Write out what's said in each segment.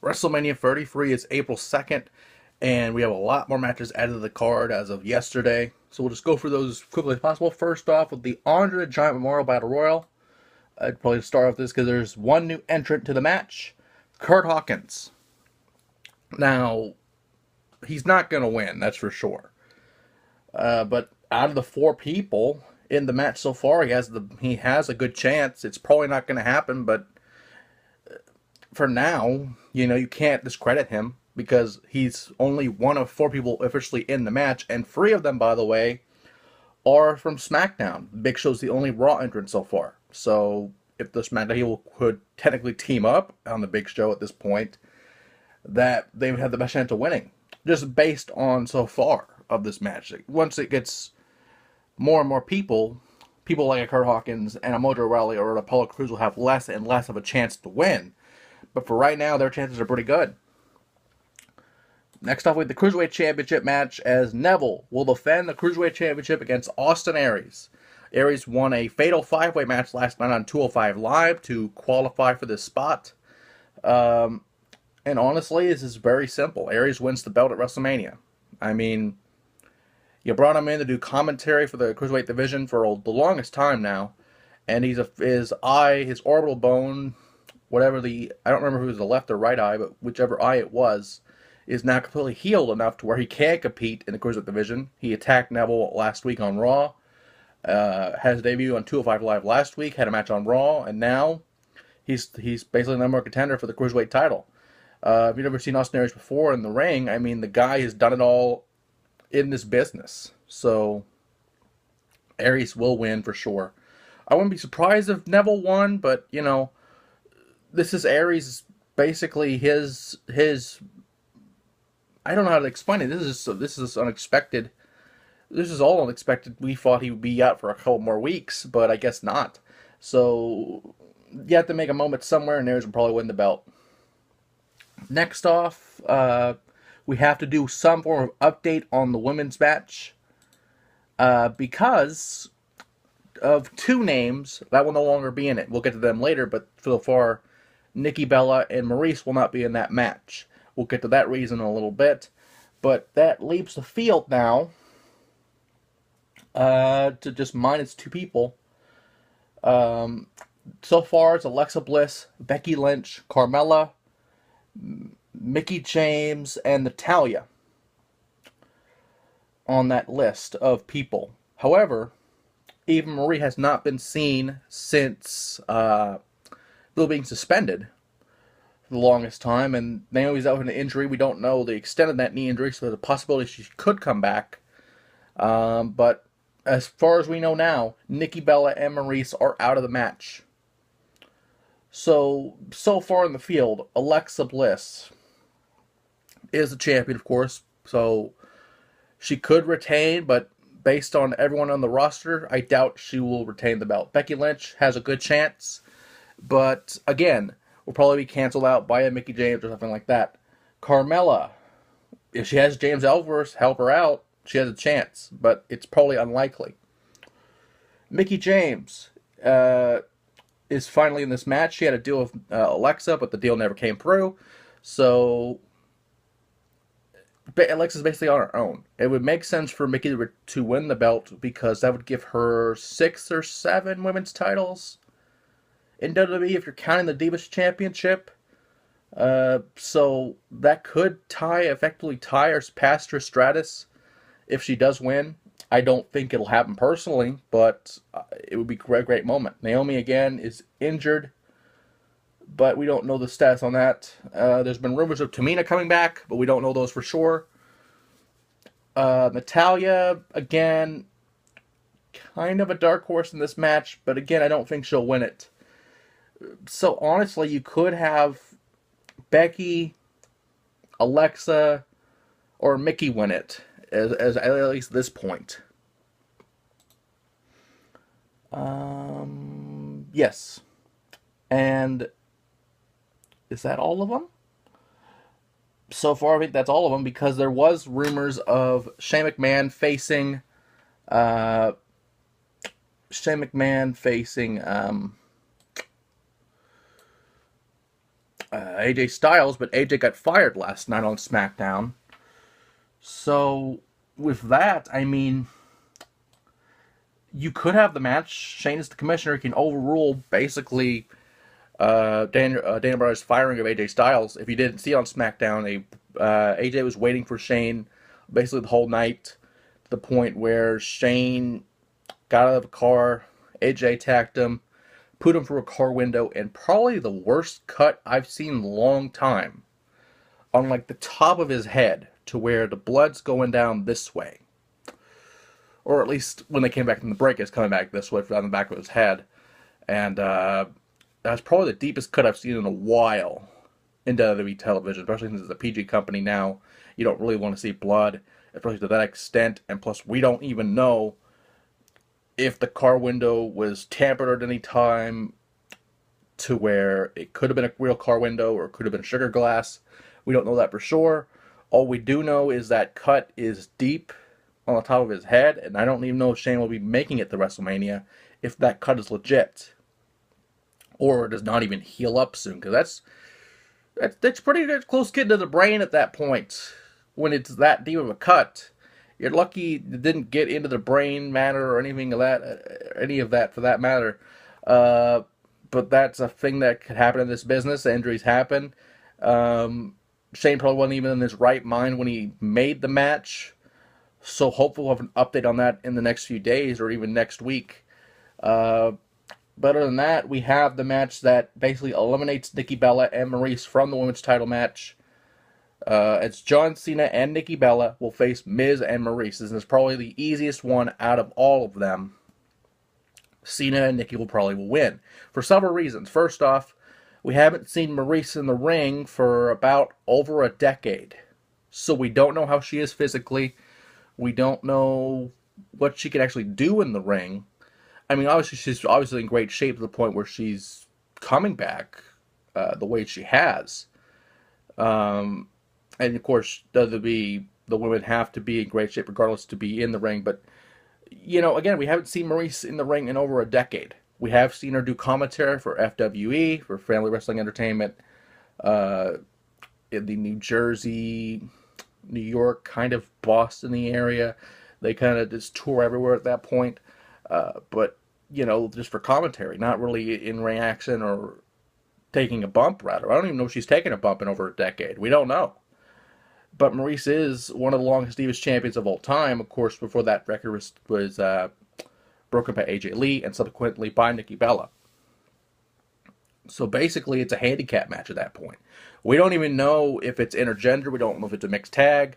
WrestleMania 33 is April 2nd, and we have a lot more matches added to the card as of yesterday. So we'll just go through those as quickly as possible. First off, with the Andre the Giant Memorial Battle Royal. I'd probably start off this because there's one new entrant to the match, Kurt Hawkins. Now, he's not going to win, that's for sure. But out of the four people in the match so far, he has a good chance. It's probably not going to happen, but for now, you can't discredit him because he's only one of four people officially in the match, and three of them, by the way, are from SmackDown. Big Show's the only Raw entrant so far. So if the SmackDown heel could technically team up on the Big Show at this point, that they would have the best chance of winning, just based on so far of this match. Once it gets more and more people like a Kurt Hawkins and a Mojo Rawley or an Apollo Crews will have less and less of a chance to win. But for right now, their chances are pretty good. Next off, we have the Cruiserweight Championship match as Neville will defend the Cruiserweight Championship against Austin Aries. Aries won a fatal 5-way match last night on 205 Live to qualify for this spot. And honestly, this is very simple. Aries wins the belt at WrestleMania. I mean, you brought him in to do commentary for the Cruiserweight division for the longest time now. And his orbital bone, I don't remember if it was the left or right eye, but whichever eye it was, is now completely healed enough to where he can compete in the Cruiserweight division. He attacked Neville last week on Raw, had his debut on 205 Live last week, had a match on Raw, and now he's basically the number one contender for the Cruiserweight title. If you've never seen Austin Aries before in the ring, I mean, the guy has done it all in this business. So, Aries will win for sure. I wouldn't be surprised if Neville won, but, this is Aries, basically his I don't know how to explain it. This is unexpected. This is all unexpected. We thought he would be out for a couple more weeks, but I guess not. So you have to make a moment somewhere, and Aries will probably win the belt. Next off, we have to do some form of update on the women's match because of two names that will no longer be in it. We'll get to them later, but so far, Nikki Bella and Maryse will not be in that match. We'll get to that reason in a little bit. But that leaves the field now to just minus two people. So far, it's Alexa Bliss, Becky Lynch, Carmella, Mickie James, and Natalya on that list of people. However, Eva Marie has not been seen since being suspended the longest time, and Naomi's out with an injury. We don't know the extent of that knee injury, so there's a possibility she could come back. But as far as we know now, Nikki Bella and Maryse are out of the match. So far in the field, Alexa Bliss is the champion, of course, so she could retain, but based on everyone on the roster, I doubt she will retain the belt. Becky Lynch has a good chance, but again, will probably be canceled out by a Mickie James or something like that. Carmella, if she has James Ellsworth help her out, she has a chance, but it's probably unlikely. Mickie James is finally in this match. She had a deal with Alexa, but the deal never came through. So Alexa's basically on her own. It would make sense for Mickie to win the belt because that would give her 6 or 7 women's titles in WWE if you're counting the Divas Championship. So that could effectively tie or pass Trish Stratus if she does win. I don't think it'll happen personally, but it would be a great moment. Naomi, again, is injured, but we don't know the status on that. There's been rumors of Tamina coming back, but we don't know those for sure. Natalya, again, kind of a dark horse in this match, but again, I don't think she'll win it. So honestly, you could have Becky, Alexa, or Mickie win it, as at least this point. Yes. And is that all of them? So far, I think that's all of them because there was rumors of Shane McMahon facing AJ Styles, but AJ got fired last night on SmackDown. So with that, I mean, you could have the match. Shane is the commissioner, can overrule basically Dana Brother's firing of AJ Styles. If you didn't see on SmackDown, AJ was waiting for Shane basically the whole night, to the point where Shane got out of the car, AJ attacked him, put him through a car window, and probably the worst cut I've seen in a long time, on like the top of his head, to where the blood's going down this way. Or at least when they came back from the break, it's coming back this way on the back of his head. And that's probably the deepest cut I've seen in a while in WWE television, especially since it's a PG company now. You don't really want to see blood, especially to that extent. And plus, we don't even know if the car window was tampered at any time, to where it could have been a real car window or it could have been sugar glass. We don't know that for sure. All we do know is that cut is deep on the top of his head, and I don't even know if Shane will be making it to WrestleMania if that cut is legit, or does not even heal up soon, because that's pretty close getting to the brain at that point. When it's that deep of a cut, you're lucky it didn't get into the brain matter or anything of that, any of that for that matter. But that's a thing that could happen in this business. Injuries happen. Shane probably wasn't even in his right mind when he made the match. So hopefully we'll have an update on that in the next few days or even next week. But other than that, we have the match that basically eliminates Nikki Bella and Maryse from the women's title match. It's John Cena and Nikki Bella will face Miz and Maryse. This is probably the easiest one out of all of them. Cena and Nikki will probably win for several reasons. First off, we haven't seen Maryse in the ring for about over a decade. So we don't know how she is physically. We don't know what she can actually do in the ring. I mean, obviously, she's obviously in great shape to the point where she's coming back the way she has. And of course, the women have to be in great shape regardless to be in the ring. But, you know, again, we haven't seen Maryse in the ring in over a decade. We have seen her do commentary for FWE, for Family Wrestling Entertainment, in the New Jersey, New York, kind of Boston area. They kind of just tour everywhere at that point. But, you know, just for commentary, not really in ring action or taking a bump, rather. I don't even know if she's taken a bump in over a decade. We don't know. But Maryse is one of the longest Divas champions of all time. Of course, before that record was broken by AJ Lee and subsequently by Nikki Bella. So basically, it's a handicap match at that point. We don't even know if it's intergender. We don't know if it's a mixed tag.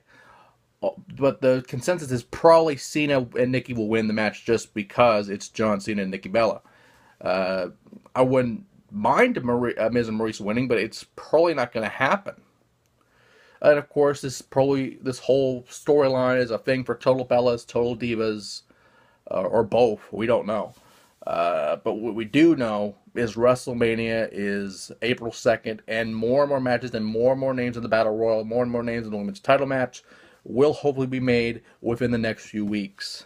But the consensus is probably Cena and Nikki will win the match just because it's John Cena and Nikki Bella. I wouldn't mind Miz and Maryse winning, but it's probably not going to happen. And of course, this whole storyline is a thing for Total Bellas, Total Divas, or both. We don't know. But what we do know is WrestleMania is April 2nd, and more matches and more names in the Battle Royal, more and more names in the women's title match will hopefully be made within the next few weeks.